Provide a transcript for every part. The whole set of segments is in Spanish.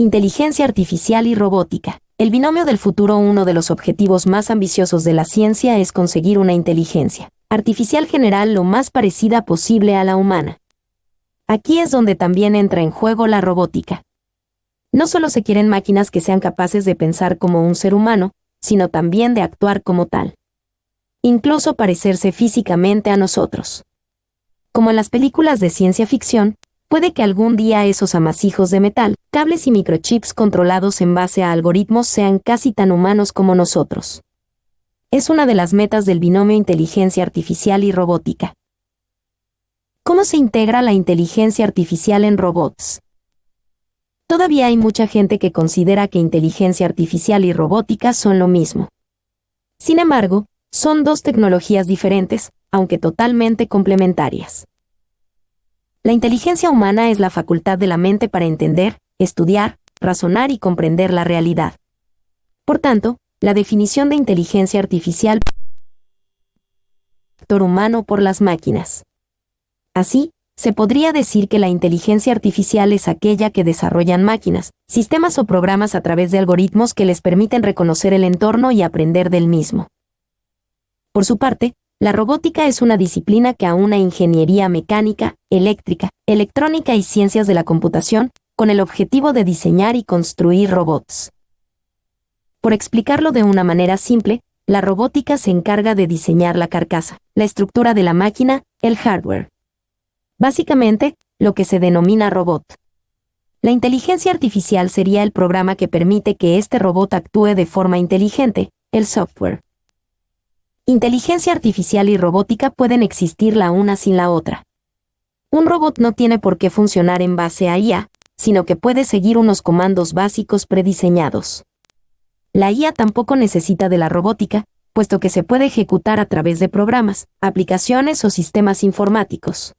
Inteligencia artificial y robótica. El binomio del futuro. Uno de los objetivos más ambiciosos de la ciencia es conseguir una inteligencia artificial general lo más parecida posible a la humana. Aquí es donde también entra en juego la robótica. No solo se quieren máquinas que sean capaces de pensar como un ser humano, sino también de actuar como tal. Incluso parecerse físicamente a nosotros. Como en las películas de ciencia ficción, puede que algún día esos amasijos de metal, cables y microchips controlados en base a algoritmos sean casi tan humanos como nosotros. Es una de las metas del binomio inteligencia artificial y robótica. ¿Cómo se integra la inteligencia artificial en robots? Todavía hay mucha gente que considera que inteligencia artificial y robótica son lo mismo. Sin embargo, son dos tecnologías diferentes, aunque totalmente complementarias. La inteligencia humana es la facultad de la mente para entender, estudiar, razonar y comprender la realidad. Por tanto, la definición de inteligencia artificial es el factor humano por las máquinas. Así, se podría decir que la inteligencia artificial es aquella que desarrollan máquinas, sistemas o programas a través de algoritmos que les permiten reconocer el entorno y aprender del mismo. Por su parte, la robótica es una disciplina que aúna ingeniería mecánica, eléctrica, electrónica y ciencias de la computación, con el objetivo de diseñar y construir robots. Por explicarlo de una manera simple, la robótica se encarga de diseñar la carcasa, la estructura de la máquina, el hardware. Básicamente, lo que se denomina robot. La inteligencia artificial sería el programa que permite que este robot actúe de forma inteligente, el software. Inteligencia artificial y robótica pueden existir la una sin la otra. Un robot no tiene por qué funcionar en base a IA, sino que puede seguir unos comandos básicos prediseñados. La IA tampoco necesita de la robótica, puesto que se puede ejecutar a través de programas, aplicaciones o sistemas informáticos.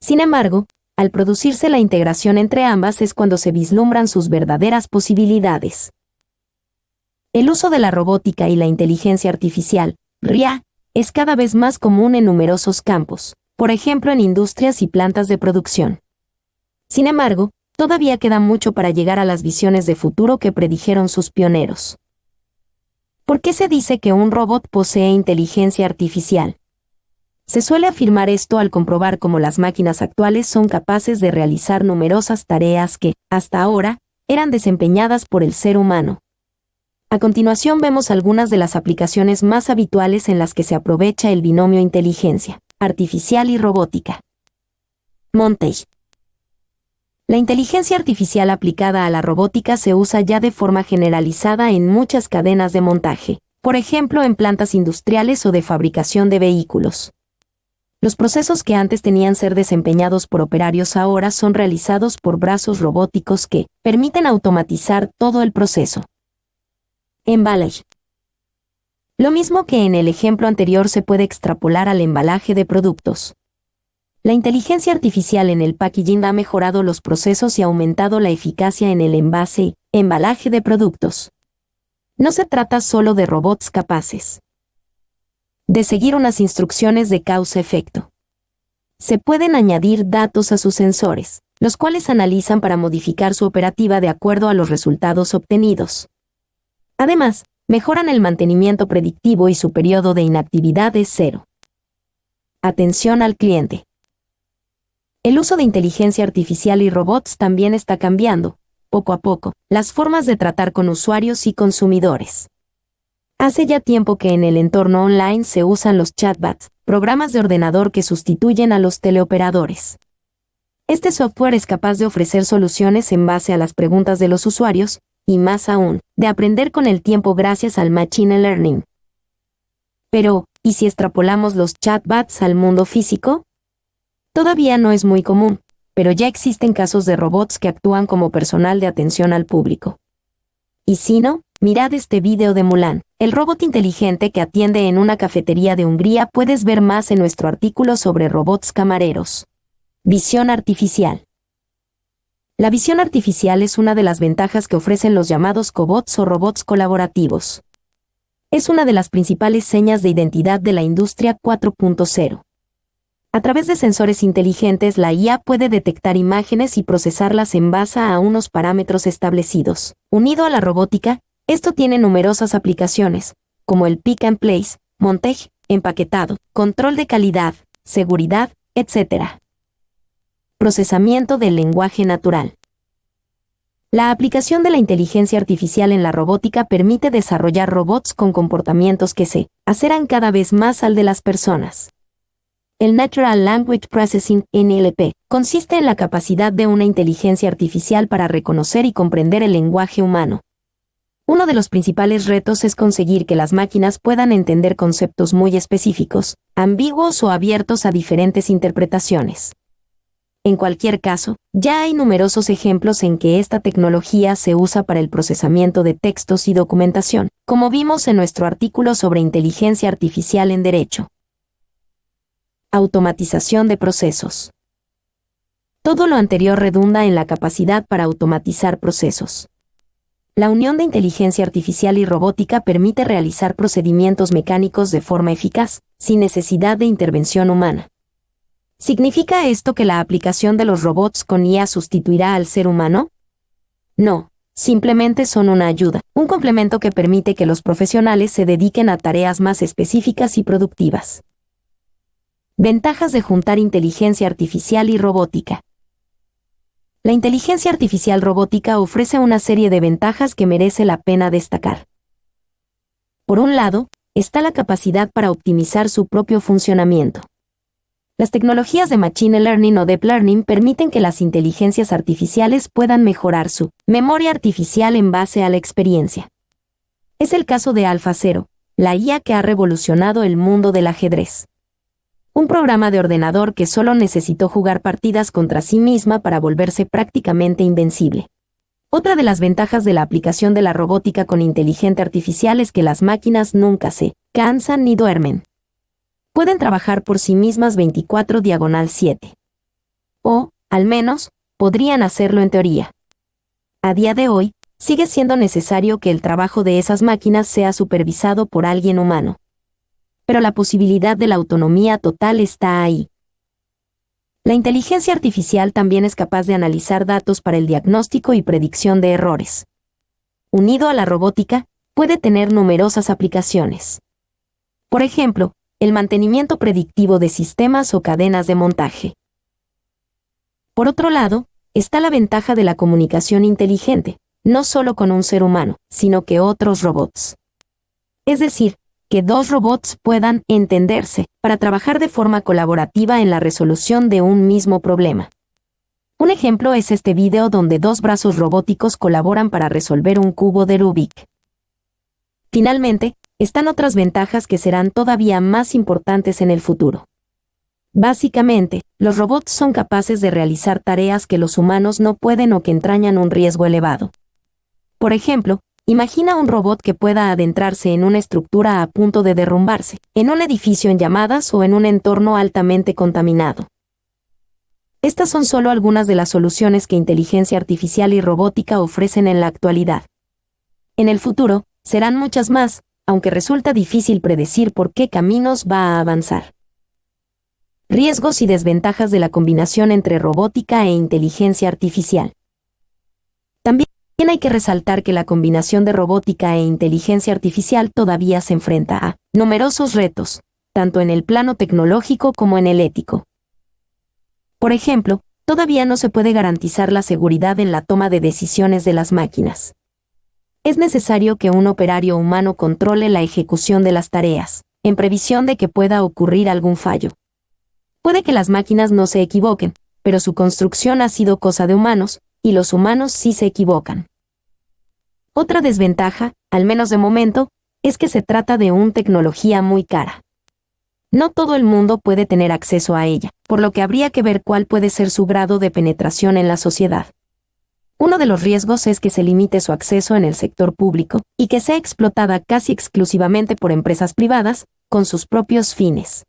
Sin embargo, al producirse la integración entre ambas es cuando se vislumbran sus verdaderas posibilidades. El uso de la robótica y la inteligencia artificial, RIA, es cada vez más común en numerosos campos, por ejemplo en industrias y plantas de producción. Sin embargo, todavía queda mucho para llegar a las visiones de futuro que predijeron sus pioneros. ¿Por qué se dice que un robot posee inteligencia artificial? Se suele afirmar esto al comprobar cómo las máquinas actuales son capaces de realizar numerosas tareas que, hasta ahora, eran desempeñadas por el ser humano. A continuación vemos algunas de las aplicaciones más habituales en las que se aprovecha el binomio inteligencia artificial y robótica. Montage. La inteligencia artificial aplicada a la robótica se usa ya de forma generalizada en muchas cadenas de montaje, por ejemplo en plantas industriales o de fabricación de vehículos. Los procesos que antes tenían que ser desempeñados por operarios ahora son realizados por brazos robóticos que permiten automatizar todo el proceso. Emballage. Lo mismo que en el ejemplo anterior se puede extrapolar al embalaje de productos. La inteligencia artificial en el packaging ha mejorado los procesos y aumentado la eficacia en el envase y embalaje de productos. No se trata solo de robots capaces de seguir unas instrucciones de causa-efecto. Se pueden añadir datos a sus sensores, los cuales analizan para modificar su operativa de acuerdo a los resultados obtenidos. Además, mejoran el mantenimiento predictivo y su periodo de inactividad es 0. Atención al cliente. El uso de inteligencia artificial y robots también está cambiando, poco a poco, las formas de tratar con usuarios y consumidores. Hace ya tiempo que en el entorno online se usan los chatbots, programas de ordenador que sustituyen a los teleoperadores. Este software es capaz de ofrecer soluciones en base a las preguntas de los usuarios, y más aún, de aprender con el tiempo gracias al Machine Learning. Pero, ¿y si extrapolamos los chatbots al mundo físico? Todavía no es muy común, pero ya existen casos de robots que actúan como personal de atención al público. Y si no, mirad este video de Mulan, el robot inteligente que atiende en una cafetería de Hungría. Puedes ver más en nuestro artículo sobre robots camareros. Visión artificial. La visión artificial es una de las ventajas que ofrecen los llamados cobots o robots colaborativos. Es una de las principales señas de identidad de la industria 4.0. A través de sensores inteligentes, la IA puede detectar imágenes y procesarlas en base a unos parámetros establecidos. Unido a la robótica, esto tiene numerosas aplicaciones, como el pick and place, montaje, empaquetado, control de calidad, seguridad, etc. Procesamiento del lenguaje natural. La aplicación de la inteligencia artificial en la robótica permite desarrollar robots con comportamientos que se acercan cada vez más al de las personas. El Natural Language Processing, NLP, consiste en la capacidad de una inteligencia artificial para reconocer y comprender el lenguaje humano. Uno de los principales retos es conseguir que las máquinas puedan entender conceptos muy específicos, ambiguos o abiertos a diferentes interpretaciones. En cualquier caso, ya hay numerosos ejemplos en que esta tecnología se usa para el procesamiento de textos y documentación, como vimos en nuestro artículo sobre inteligencia artificial en derecho. Automatización de procesos. Todo lo anterior redunda en la capacidad para automatizar procesos. La unión de inteligencia artificial y robótica permite realizar procedimientos mecánicos de forma eficaz, sin necesidad de intervención humana. ¿Significa esto que la aplicación de los robots con IA sustituirá al ser humano? No, simplemente son una ayuda, un complemento que permite que los profesionales se dediquen a tareas más específicas y productivas. Ventajas de juntar inteligencia artificial y robótica. La inteligencia artificial robótica ofrece una serie de ventajas que merece la pena destacar. Por un lado, está la capacidad para optimizar su propio funcionamiento. Las tecnologías de Machine Learning o Deep Learning permiten que las inteligencias artificiales puedan mejorar su memoria artificial en base a la experiencia. Es el caso de AlphaZero, la IA que ha revolucionado el mundo del ajedrez. Un programa de ordenador que solo necesitó jugar partidas contra sí misma para volverse prácticamente invencible. Otra de las ventajas de la aplicación de la robótica con inteligencia artificial es que las máquinas nunca se cansan ni duermen. Pueden trabajar por sí mismas 24/7. O, al menos, podrían hacerlo en teoría. A día de hoy, sigue siendo necesario que el trabajo de esas máquinas sea supervisado por alguien humano. Pero la posibilidad de la autonomía total está ahí. La inteligencia artificial también es capaz de analizar datos para el diagnóstico y predicción de errores. Unido a la robótica, puede tener numerosas aplicaciones. Por ejemplo, el mantenimiento predictivo de sistemas o cadenas de montaje. Por otro lado, está la ventaja de la comunicación inteligente, no solo con un ser humano, sino que otros robots. Es decir, que dos robots puedan entenderse para trabajar de forma colaborativa en la resolución de un mismo problema. Un ejemplo es este video donde dos brazos robóticos colaboran para resolver un cubo de Rubik. Finalmente, están otras ventajas que serán todavía más importantes en el futuro. Básicamente, los robots son capaces de realizar tareas que los humanos no pueden o que entrañan un riesgo elevado. Por ejemplo, imagina un robot que pueda adentrarse en una estructura a punto de derrumbarse, en un edificio en llamas o en un entorno altamente contaminado. Estas son solo algunas de las soluciones que inteligencia artificial y robótica ofrecen en la actualidad. En el futuro, serán muchas más, aunque resulta difícil predecir por qué caminos va a avanzar. Riesgos y desventajas de la combinación entre robótica e inteligencia artificial. También hay que resaltar que la combinación de robótica e inteligencia artificial todavía se enfrenta a numerosos retos, tanto en el plano tecnológico como en el ético. Por ejemplo, todavía no se puede garantizar la seguridad en la toma de decisiones de las máquinas. Es necesario que un operario humano controle la ejecución de las tareas, en previsión de que pueda ocurrir algún fallo. Puede que las máquinas no se equivoquen, pero su construcción ha sido cosa de humanos, y los humanos sí se equivocan. Otra desventaja, al menos de momento, es que se trata de una tecnología muy cara. No todo el mundo puede tener acceso a ella, por lo que habría que ver cuál puede ser su grado de penetración en la sociedad. Uno de los riesgos es que se limite su acceso en el sector público y que sea explotada casi exclusivamente por empresas privadas, con sus propios fines.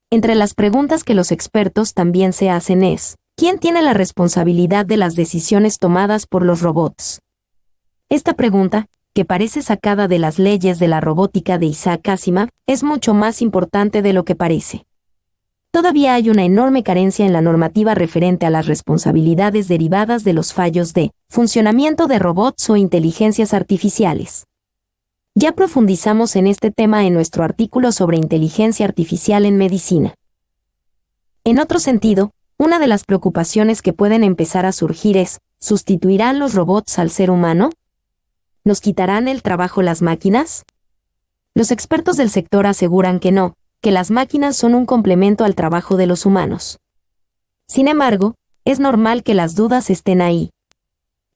Entre las preguntas que los expertos también se hacen es, ¿quién tiene la responsabilidad de las decisiones tomadas por los robots? Esta pregunta, que parece sacada de las leyes de la robótica de Isaac Asimov, es mucho más importante de lo que parece. Todavía hay una enorme carencia en la normativa referente a las responsabilidades derivadas de los fallos de funcionamiento de robots o inteligencias artificiales. Ya profundizamos en este tema en nuestro artículo sobre inteligencia artificial en medicina. En otro sentido, una de las preocupaciones que pueden empezar a surgir es, ¿sustituirán los robots al ser humano? ¿Nos quitarán el trabajo las máquinas? Los expertos del sector aseguran que no, que las máquinas son un complemento al trabajo de los humanos. Sin embargo, es normal que las dudas estén ahí.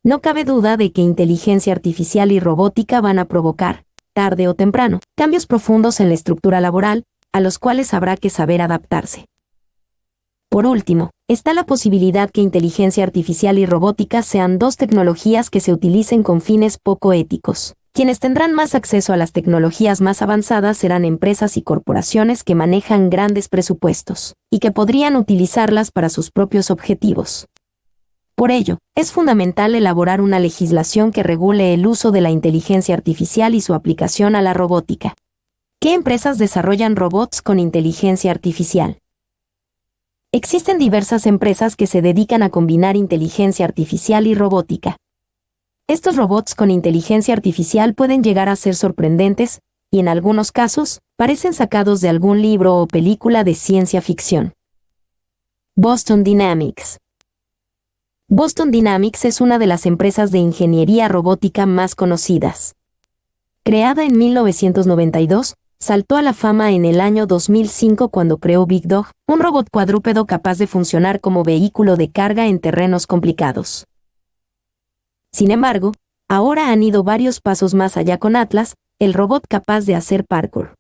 No cabe duda de que inteligencia artificial y robótica van a provocar, tarde o temprano, cambios profundos en la estructura laboral, a los cuales habrá que saber adaptarse. Por último, está la posibilidad que inteligencia artificial y robótica sean dos tecnologías que se utilicen con fines poco éticos. Quienes tendrán más acceso a las tecnologías más avanzadas serán empresas y corporaciones que manejan grandes presupuestos, y que podrían utilizarlas para sus propios objetivos. Por ello, es fundamental elaborar una legislación que regule el uso de la inteligencia artificial y su aplicación a la robótica. ¿Qué empresas desarrollan robots con inteligencia artificial? Existen diversas empresas que se dedican a combinar inteligencia artificial y robótica. Estos robots con inteligencia artificial pueden llegar a ser sorprendentes, y en algunos casos, parecen sacados de algún libro o película de ciencia ficción. Boston Dynamics. Boston Dynamics es una de las empresas de ingeniería robótica más conocidas. Creada en 1992, saltó a la fama en el año 2005 cuando creó Big Dog, un robot cuadrúpedo capaz de funcionar como vehículo de carga en terrenos complicados. Sin embargo, ahora han ido varios pasos más allá con Atlas, el robot capaz de hacer parkour.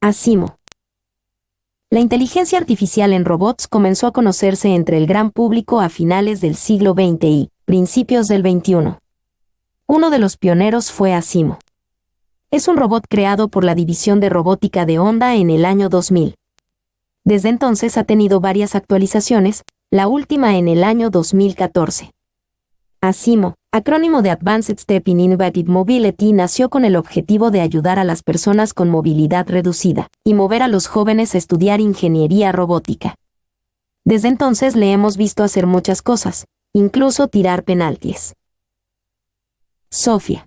Asimo. La inteligencia artificial en robots comenzó a conocerse entre el gran público a finales del siglo XX y principios del XXI. Uno de los pioneros fue Asimo. Es un robot creado por la división de robótica de Honda en el año 2000. Desde entonces ha tenido varias actualizaciones, la última en el año 2014. Asimo, acrónimo de Advanced Step in Innovative Mobility, nació con el objetivo de ayudar a las personas con movilidad reducida y mover a los jóvenes a estudiar ingeniería robótica. Desde entonces le hemos visto hacer muchas cosas, incluso tirar penaltis. Sophia.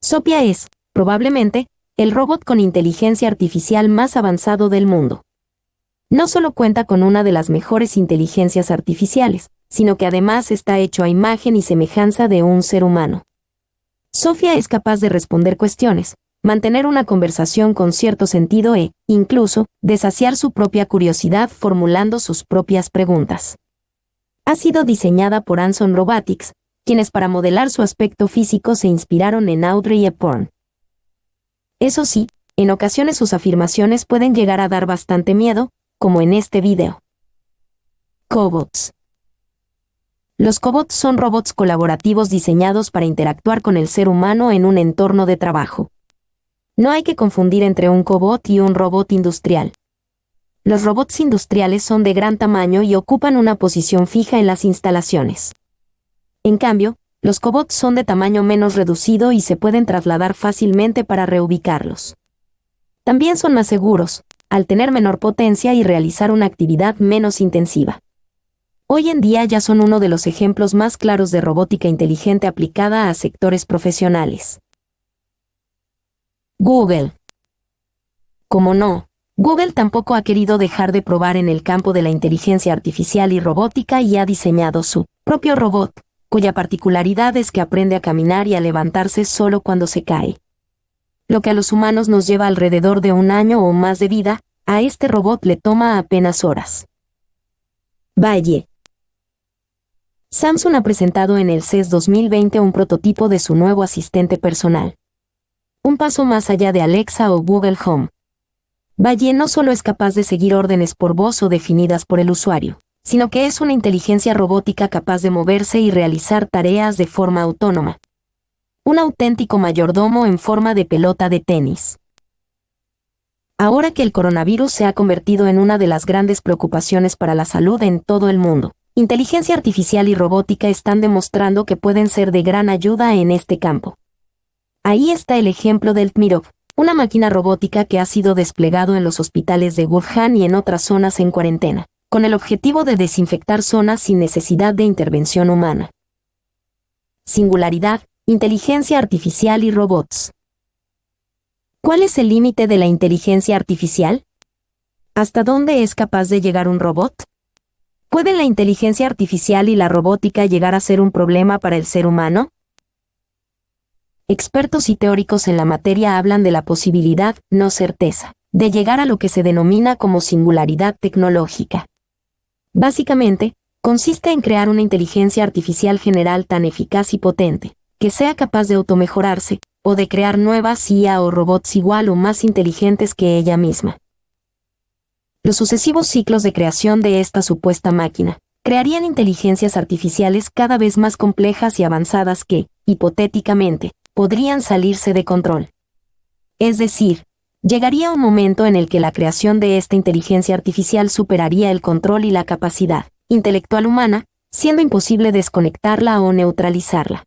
Sophia es, probablemente, el robot con inteligencia artificial más avanzado del mundo. No solo cuenta con una de las mejores inteligencias artificiales, sino que además está hecho a imagen y semejanza de un ser humano. Sophia es capaz de responder cuestiones, mantener una conversación con cierto sentido e, incluso, de saciar su propia curiosidad formulando sus propias preguntas. Ha sido diseñada por Anson Robotics, quienes para modelar su aspecto físico se inspiraron en Audrey Hepburn. Eso sí, en ocasiones sus afirmaciones pueden llegar a dar bastante miedo, como en este video. Cobots. Los cobots son robots colaborativos diseñados para interactuar con el ser humano en un entorno de trabajo. No hay que confundir entre un cobot y un robot industrial. Los robots industriales son de gran tamaño y ocupan una posición fija en las instalaciones. En cambio, los cobots son de tamaño menos reducido y se pueden trasladar fácilmente para reubicarlos. También son más seguros, al tener menor potencia y realizar una actividad menos intensiva. Hoy en día ya son uno de los ejemplos más claros de robótica inteligente aplicada a sectores profesionales. Google. Como no, Google tampoco ha querido dejar de probar en el campo de la inteligencia artificial y robótica y ha diseñado su propio robot, cuya particularidad es que aprende a caminar y a levantarse solo cuando se cae. Lo que a los humanos nos lleva alrededor de 1 año o más de vida, a este robot le toma apenas horas. Valle. Samsung ha presentado en el CES 2020 un prototipo de su nuevo asistente personal. Un paso más allá de Alexa o Google Home. Valle no solo es capaz de seguir órdenes por voz o definidas por el usuario, sino que es una inteligencia robótica capaz de moverse y realizar tareas de forma autónoma. Un auténtico mayordomo en forma de pelota de tenis. Ahora que el coronavirus se ha convertido en una de las grandes preocupaciones para la salud en todo el mundo, inteligencia artificial y robótica están demostrando que pueden ser de gran ayuda en este campo. Ahí está el ejemplo del Tmirov, una máquina robótica que ha sido desplegado en los hospitales de Wuhan y en otras zonas en cuarentena, con el objetivo de desinfectar zonas sin necesidad de intervención humana. Singularidad, inteligencia artificial y robots. ¿Cuál es el límite de la inteligencia artificial? ¿Hasta dónde es capaz de llegar un robot? ¿Pueden la inteligencia artificial y la robótica llegar a ser un problema para el ser humano? Expertos y teóricos en la materia hablan de la posibilidad, no certeza, de llegar a lo que se denomina como singularidad tecnológica. Básicamente, consiste en crear una inteligencia artificial general tan eficaz y potente, que sea capaz de automejorarse, o de crear nuevas IA o robots igual o más inteligentes que ella misma. Los sucesivos ciclos de creación de esta supuesta máquina crearían inteligencias artificiales cada vez más complejas y avanzadas que, hipotéticamente, podrían salirse de control. Es decir, llegaría un momento en el que la creación de esta inteligencia artificial superaría el control y la capacidad intelectual humana, siendo imposible desconectarla o neutralizarla.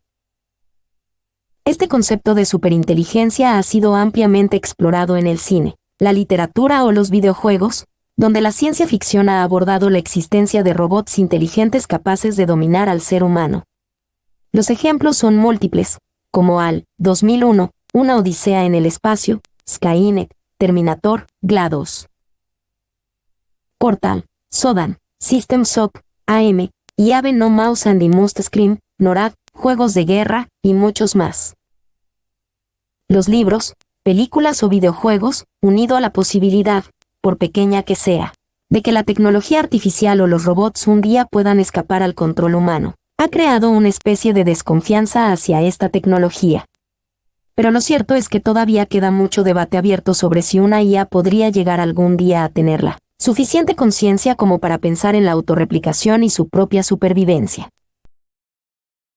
Este concepto de superinteligencia ha sido ampliamente explorado en el cine, la literatura o los videojuegos, donde la ciencia ficción ha abordado la existencia de robots inteligentes capaces de dominar al ser humano. Los ejemplos son múltiples, como HAL 2001, Una odisea en el espacio, Skynet, Terminator, GLaDOS, Portal, Sodan, System Shock, AM, y Ave No Mouse and the Must Scream, NORAD, juegos de guerra, y muchos más. Los libros, películas o videojuegos, unido a la posibilidad, por pequeña que sea, de que la tecnología artificial o los robots un día puedan escapar al control humano, ha creado una especie de desconfianza hacia esta tecnología. Pero lo cierto es que todavía queda mucho debate abierto sobre si una IA podría llegar algún día a tenerla suficiente conciencia como para pensar en la autorreplicación y su propia supervivencia.